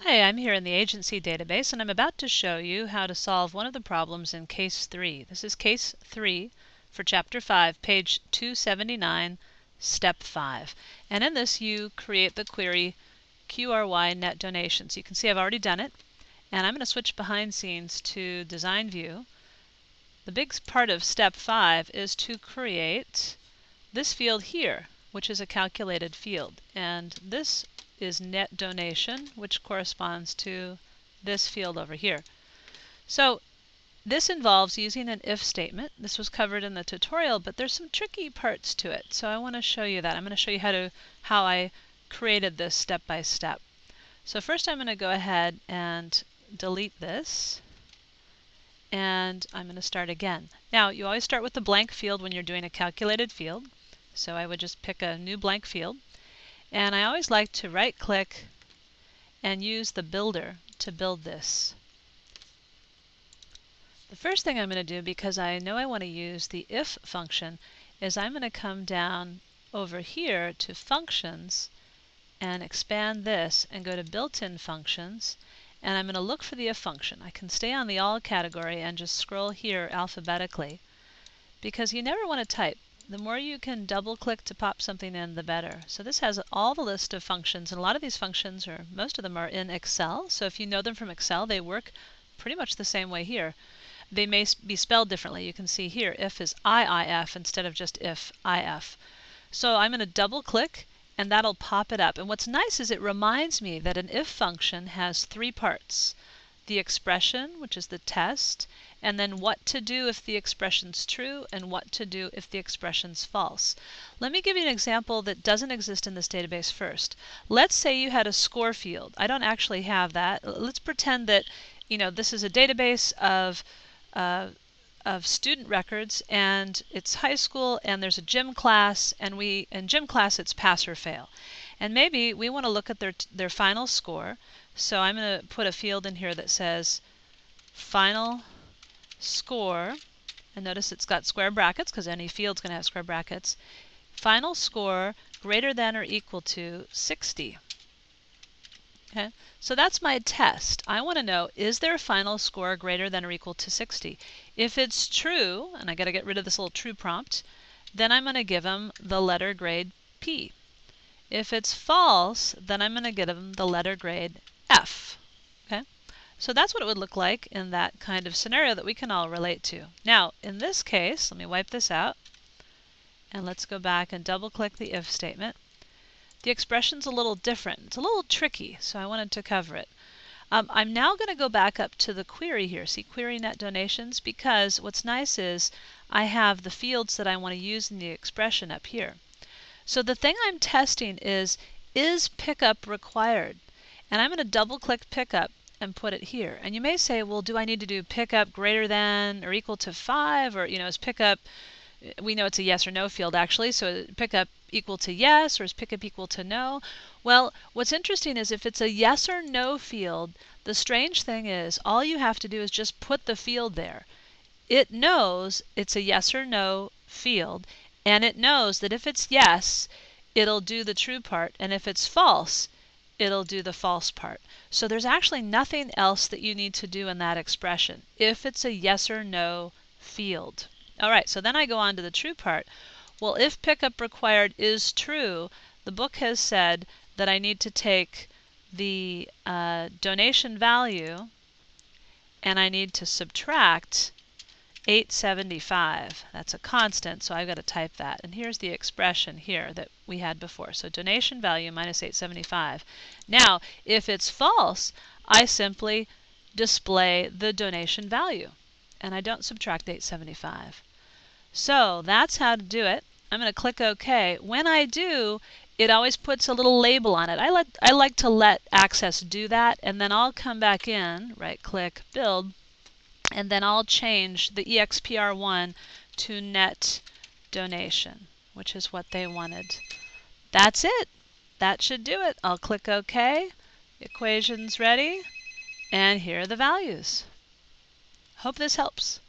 Hi, I'm here in the agency database and I'm about to show you how to solve one of the problems in case 3. This is case 3 for chapter 5, page 279, step 5. And in this you create the query QRY net donations. You can see I've already done it, and I'm going to switch behind scenes to design view. The big part of step 5 is to create this field here, which is a calculated field, and this is net donation, which corresponds to this field over here. So this involves using an if statement. This was covered in the tutorial, but there's some tricky parts to it, so I want to show you that. I'm going to show you how I created this step by step. So first I'm going to go ahead and delete this, and I'm going to start again. Now you always start with the blank field when you're doing a calculated field, so I would just pick a new blank field. And I always like to right click and use the builder to build this. The first thing I'm going to do, because I know I want to use the if function, is I'm going to come down over here to functions and expand this and go to built-in functions, and I'm going to look for the if function. I can stay on the all category and just scroll here alphabetically, because you never want to type. The more you can double click to pop something in, the better. So this has all the list of functions, and a lot of these functions, or most of them, are in Excel. So if you know them from Excel, they work pretty much the same way here. They may be spelled differently. You can see here if is IIF instead of just if IF. So I'm going to double click and that'll pop it up. And what's nice is it reminds me that an if function has 3 parts. The expression, which is the test, and then what to do if the expression's true and what to do if the expression's false. Let me give you an example that doesn't exist in this database first. Let's say you had a score field. I don't actually have that. Let's pretend that this is a database of student records, and it's high school, and there's a gym class, and in gym class it's pass or fail. And maybe we want to look at their final score. So I'm going to put a field in here that says final score, and notice it's got square brackets because any field's going to have square brackets. Final score greater than or equal to 60. Okay, so that's my test. I want to know, is their final score greater than or equal to 60? If it's true, and I got to get rid of this little true prompt, then I'm going to give them the letter grade P. If it's false, then I'm going to give them the letter grade F. Okay, so that's what it would look like in that kind of scenario that we can all relate to. Now, in this case, let me wipe this out, and let's go back and double click the if statement. The expression's a little different. It's a little tricky, so I wanted to cover it. I'm now going to go back up to the query here. See, query net donations, because what's nice is I have the fields that I want to use in the expression up here. So the thing I'm testing is pickup required? And I'm going to double click pickup and put it here. And you may say, well, do I need to do pickup greater than or equal to 5? Or, is pickup, we know it's a yes or no field actually, so pickup equal to yes, or is pickup equal to no? Well, what's interesting is if it's a yes or no field, the strange thing is all you have to do is just put the field there. It knows it's a yes or no field, and it knows that if it's yes, it'll do the true part, and if it's false, it'll do the false part. So there's actually nothing else that you need to do in that expression if it's a yes or no field. All right, so then I go on to the true part. Well, if pickup required is true, the book has said that I need to take the donation value and I need to subtract 875. That's a constant, so I've got to type that. And here's the expression here that we had before. So donation value minus 875. Now, if it's false, I simply display the donation value, and I don't subtract 875. So that's how to do it. I'm going to click OK. When I do, it always puts a little label on it. I like to let Access do that, and then I'll come back in, right-click, build, and then I'll change the EXPR1 to net donation, which is what they wanted. That's it. That should do it. I'll click OK. Equation's ready, and here are the values. Hope this helps.